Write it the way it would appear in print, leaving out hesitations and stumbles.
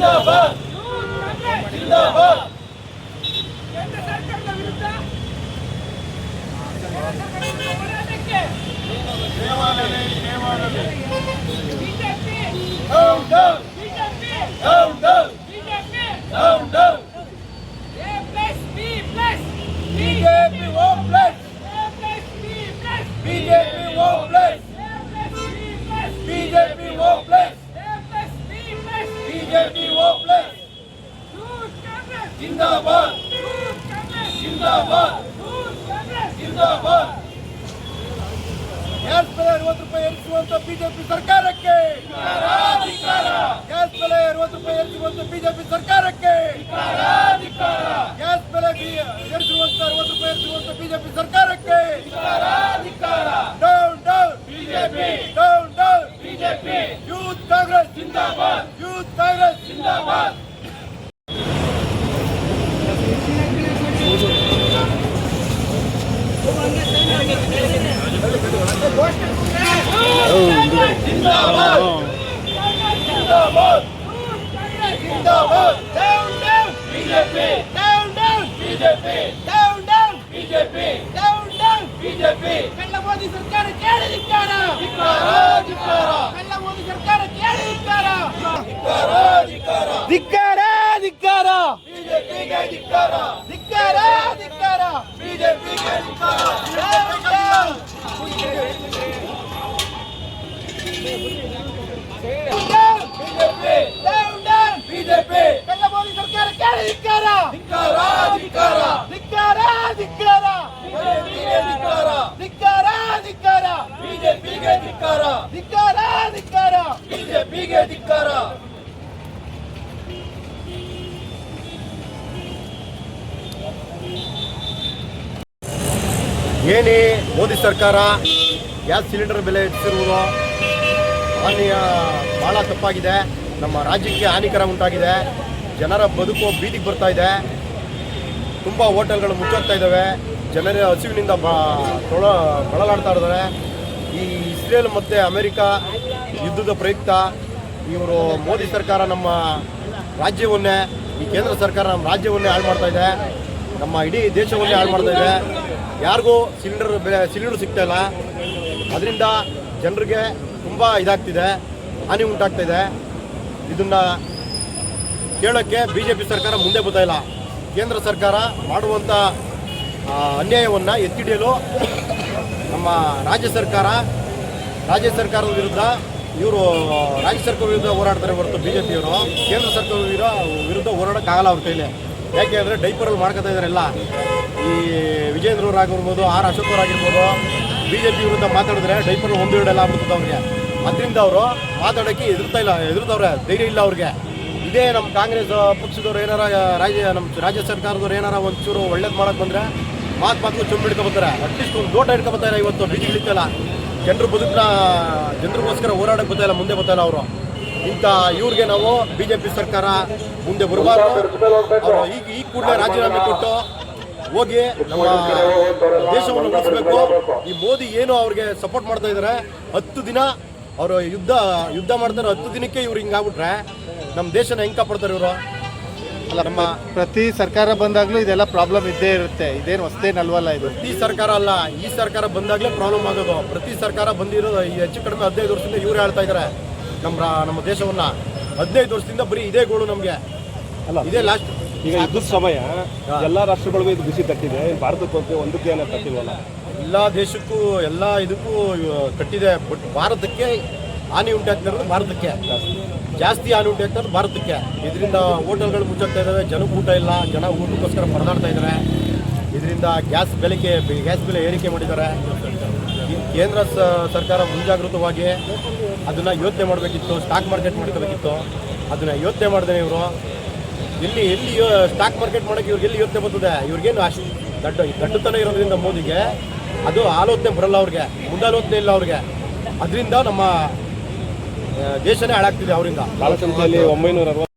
ಜಿಂದಾಬಾದ್ ಜಿಂದಾಬಾದ್ ಕೇಂದ್ರ ಸರ್ಕಾರದ ವಿರುದ್ಧ ಹೋರಾಟಕ್ಕೆ BJP down down BJP down down BJP down down BJP hopeless BJP hopeless BJP hopeless BJP hopeless ಜಿಂದಾಬಾದ್ ಜಿಂದಾಬಾದ್ ಜಿಂದಾಬಾದ್ ಗ್ಯಾಸ್ ಬೆಲೆ 60 ರೂಪಾಯಿ ಏರಿಸುವಂತ ಬಿಜೆಪಿ ಸರ್ಕಾರಕ್ಕೆ ಗ್ಯಾಸ್ ಬೆಲೆ 60 ರೂಪಾಯಿ ಏರಿಸುವಂತ ಬಿಜೆಪಿ ಸರ್ಕಾರಕ್ಕೆ ಗ್ಯಾಸ್ ಬೆಲೆ ಏರಿಸುವಂತ 60 ರೂಪಾಯಿ ಏರಿಸುವಂತ ಬಿಜೆಪಿ ಸರ್ಕಾರಕ್ಕೆ down down BJP down down BJP youth Congress ಜಿಂದಾಬಾದ್ ಯೂತ್ ಕಾಂಗ್ರೆಸ್ ಜಿಂದಾಬಾದ್ ಜಿಂದಾಬಾದ್ ಜಿಂದಾಬಾದ್ ಜಿಂದಾಬಾದ್ down down BJP down down BJP down down BJP down down BJP ಕಳ್ಳ ಮೋದಿ ಸರ್ಕಾರ ಕೇಳಿದಿಕ್ಕಾರ ಕಳ್ಳ ಮೋದಿ ಸರ್ಕಾರ ಕೇಳಿದಿಕ್ಕಾರ ಧಿಕ್ಕಾರ ಧಿಕ್ಕಾರ ಬಿಜೆಪಿಗೆ ಧಿಕ್ಕಾರ ಧಿಕ್ಕಾರ ಧಿಕ್ಕಾರ ಬಿಜೆಪಿಗೆ ಧಿಕ್ಕಾರ ಬಿಜೆಪಿ ಡೌನ್ ಡೌನ್ ಬಿಜೆಪಿ ಕಳ್ಳ ಮೋದಿ ಸರ್ಕಾರ ಕೇಳಿದಿಕ್ಕಾರ ಧಿಕ್ಕಾರ ಧಿಕ್ಕಾರ ಧಿಕ್ಕಾರ ಧಿಕ್ಕಾರ ಬಿಜೆಪಿಗೆ ಧಿಕ್ಕಾರ ಧಿಕ್ಕಾರ ಧಿಕ್ಕಾರ ಬಿಜೆಪಿಗೆ ಧಿಕ್ಕಾರ ಧಿಕ್ಕಾರ ಧಿಕ್ಕಾರ ಬಿಜೆಪಿಗೆ ಧಿಕ್ಕಾರ ಏನೇ ಮೋದಿ ಸರ್ಕಾರ ಗ್ಯಾಸ್ ಸಿಲಿಂಡರ್ ಬೆಲೆ ಹೆಚ್ಚಿರುವುದು ಭಾಳ ತಪ್ಪಾಗಿದೆ. ನಮ್ಮ ರಾಜ್ಯಕ್ಕೆ ಹಾನಿಕರ ಉಂಟಾಗಿದೆ. ಜನರ ಬದುಕು ಬೀದಿಗೆ ಬರ್ತಾ ಇದೆ. ತುಂಬ ಹೋಟೆಲ್ಗಳು ಮುಚ್ಚೋಗ್ತಾ ಇದ್ದಾವೆ. ಜನರ ಹಸಿವಿನಿಂದ ಬಳಲಾಡ್ತಾ ಇದ್ದಾರೆ. ಈ ಇಸ್ರೇಲ್ ಮತ್ತು ಅಮೆರಿಕ ಯುದ್ಧದ ಪ್ರಯುಕ್ತ ಇವರು ಮೋದಿ ಸರ್ಕಾರ ನಮ್ಮ ರಾಜ್ಯವನ್ನೇ, ಈ ಕೇಂದ್ರ ಸರ್ಕಾರ ನಮ್ಮ ರಾಜ್ಯವನ್ನೇ ಹಾಳು ಮಾಡ್ತಾ ಇದೆ. ನಮ್ಮ ಇಡೀ ದೇಶವನ್ನೇ ಹಾಳು ಮಾಡ್ತಾ ಇದೆ. ಯಾರಿಗೂ ಸಿಲಿಂಡರ್ ಸಿಗ್ತಾ ಇಲ್ಲ. ಅದರಿಂದ ಜನರಿಗೆ ತುಂಬ ಇದಾಗ್ತಿದೆ, ಹಾನಿ ಉಂಟಾಗ್ತಾ ಇದೆ. ಇದನ್ನು ಕೇಳೋಕ್ಕೆ BJP ಸರ್ಕಾರ ಮುಂದೆ ಬರ್ತಾ ಇಲ್ಲ. ಕೇಂದ್ರ ಸರ್ಕಾರ ಮಾಡುವಂಥ ಅನ್ಯಾಯವನ್ನು ಎತ್ತಿಡಿಯಲು ನಮ್ಮ ರಾಜ್ಯ ಸರ್ಕಾರದ ವಿರುದ್ಧ ಇವರು ರಾಜ್ಯ ಸರ್ಕಾರದ ವಿರುದ್ಧ ಹೋರಾಡ್ತಾರೆ ಹೊರತು BJPಯವರು ಕೇಂದ್ರ ಸರ್ಕಾರದ ವಿರುದ್ಧ ಹೋರಾಡೋಕ್ಕಾಗಲ್ಲ ಅವ್ರ ಕೈಲಿ. ಯಾಕೆ ಅಂದರೆ ಡೈಪರಲ್ಲಿ ಮಾಡ್ಕೊತಾ ಇದ್ದಾರೆಲ್ಲ. ಈ ವಿಜೇಂದ್ರವ್ರಾಗಿರ್ಬೋದು, ಆರ್ ಅಶೋಕವ್ರಾಗಿರ್ಬೋದು, BJP ವಿರುದ್ಧ ಮಾತಾಡಿದ್ರೆ ಡೈಪರ್ ಒಂದು ಎರಡೆಲ್ಲ ಆಗ್ಬಿಡ್ತದೆ ಅವ್ರಿಗೆ. ಅದರಿಂದ ಅವರು ಮಾತಾಡೋಕ್ಕೆ ಎದುರ್ತವ್ರೆ, ಧೈರ್ಯ ಇಲ್ಲ ಅವ್ರಿಗೆ. ಇದೇ ನಮ್ಮ ಕಾಂಗ್ರೆಸ್ ಪಕ್ಷದವ್ರು ಏನಾರ ನಮ್ಮ ರಾಜ್ಯ ಸರ್ಕಾರದವ್ರು ಏನಾರ ಒಂಚೂರು ಒಳ್ಳೇದು ಮಾಡೋಕ್ಕೆ ಬಂದರೆ ಮಾತು ಚುಂಬು ಹಿಡ್ಕೊಬತ್ತಾರೆ. ಅಟ್ಲೀಸ್ಟ್ ಒಂದು ದೋಟ ಹಿಡ್ಕೊಬತ್ತಾರೆ. ಇವತ್ತು ಬೀದಿ ಇಳಿತಲ್ಲ, ಜನರಿಗೋಸ್ಕರ ಹೋರಾಡಕ್ಕೆ ಬರ್ತಾಯಿಲ್ಲ, ಮುಂದೆ ಬರ್ತಾಯಿಲ್ಲ ಅವರು. ಇಂಥ ಇವ್ರಿಗೆ ನಾವು BJP ಸರ್ಕಾರ ಮುಂದೆ ಬರಬಾರ್ದು. ಅವರು ಈ ಕೂಡಲೇ ರಾಜೀನಾಮೆ ಕೊಟ್ಟು ಹೋಗಿ ನಮ್ಮ ದೇಶವನ್ನು ಉಳಿಸಬೇಕು. ಈ ಮೋದಿ ಏನು ಅವ್ರಿಗೆ ಸಪೋರ್ಟ್ ಮಾಡ್ತಾ ಇದ್ದಾರೆ, 10 ದಿನ ಅವರು ಯುದ್ಧ ಮಾಡ್ತಾರೆ. 10 ದಿನಕ್ಕೆ ಇವ್ರು ಹಿಂಗಾಗ್ಬಿಟ್ರೆ ನಮ್ಮ ದೇಶನ ಹೆಂಗೆ ಕಾಪಾಡ್ತಾರೆ ಇವರು? ಅಲ್ಲ, ನಮ್ಮ ಪ್ರತಿ ಸರ್ಕಾರ ಬಂದಾಗಲೂ ಇದೆಲ್ಲ ಪ್ರಾಬ್ಲಮ್ ಇದ್ದೇ ಇರುತ್ತೆ. ಇದೇನು ಹೊಸದೇನಲ್ವಲ್ಲ ಇದು. ಪ್ರತಿ ಸರ್ಕಾರ ಅಲ್ಲ, ಈ ಸರ್ಕಾರ ಬಂದಾಗಲೇ ಪ್ರಾಬ್ಲಮ್ ಆಗೋದು. ಪ್ರತಿ ಸರ್ಕಾರ ಬಂದಿರೋದು ಹೆಚ್ಚು ಕಡಿಮೆ 15 ವರ್ಷದಿಂದ ಇವ್ರು ಹೇಳ್ತಾ ಇದ್ದಾರೆ ನಮ್ಮ ದೇಶವನ್ನು. 15 ವರ್ಷದಿಂದ ಬರೀ ಇದೇ ಗೋಳು ನಮಗೆ. ಅಲ್ಲ, ಇದೇ ಲಾಸ್ಟ್. ಈಗ ಯುದ್ಧದ ಸಮಯ ಎಲ್ಲ ರಾಷ್ಟ್ರಗಳಿಗೂ ಇದು ಬಿಸಿ ತಟ್ಟಿದೆ. ಭಾರತಕ್ಕೆ ಒಂದಕ್ಕೆ ಏನೋ ತಟ್ಟಿಲ್ವಲ್ಲ? ಎಲ್ಲ ದೇಶಕ್ಕೂ ಎಲ್ಲ ಇದಕ್ಕೂ ತಟ್ಟಿದೆ. ಬಟ್ ಭಾರತಕ್ಕೆ ಹಾನಿ ಉಂಟಾಗ್ತಿರೋದು ಭಾರತಕ್ಕೆ ಜಾಸ್ತಿ ಹಾನಿ ಉಂಟಾಗ್ತಿರೋದು ಭಾರತಕ್ಕೆ. ಇದರಿಂದ ಹೋಟೆಲ್ಗಳು ಮುಚ್ಚಾಗ್ತಾ ಇದ್ದಾವೆ. ಜನಕ್ಕೆ ಊಟ ಇಲ್ಲ. ಜನ ಊಟಕ್ಕೋಸ್ಕರ ಪರದಾಡ್ತಾ ಇದ್ದಾರೆ. ಇದರಿಂದ ಗ್ಯಾಸ್ ಬೆಲೆ ಏರಿಕೆ ಮಾಡಿದ್ದಾರೆ. ಕೇಂದ್ರ ಸರ್ಕಾರ ಮುಂಜಾಗೃತವಾಗಿ ಅದನ್ನು ಯೋಚನೆ ಮಾಡಬೇಕಿತ್ತು. ಸ್ಟಾಕ್ ಮಾರ್ಕೆಟ್ ಮಾಡ್ಕೋಬೇಕಿತ್ತು. ಅದನ್ನು ಯೋಚನೆ ಮಾಡಿದೆ ಇವರು. ಎಲ್ಲಿ ಸ್ಟಾಕ್ ಮಾರ್ಕೆಟ್ ಮಾಡೋಕ್ಕೆ ಇವ್ರಿಗೆ ಎಲ್ಲಿ ಯೋಚನೆ ಬರ್ತದೆ? ಇವ್ರಿಗೇನು ಅಷ್ಟು ದಡ್ಡತನ ಇರೋದ್ರಿಂದ ಮೋದಿಗೆ ಅದು ಆಲೋಚನೆ ಬರಲ್ಲ ಅವ್ರಿಗೆ, ಮುಂದಾಲೋಚನೆ ಇಲ್ಲ ಅವ್ರಿಗೆ. ಅದರಿಂದ ನಮ್ಮ ದೇಶನೇ ಹಾಳಾಗ್ತಿದೆ ಅವರಿಂದ. ಕಾಲಸಂಖ್ಯೆಯಲ್ಲಿ 960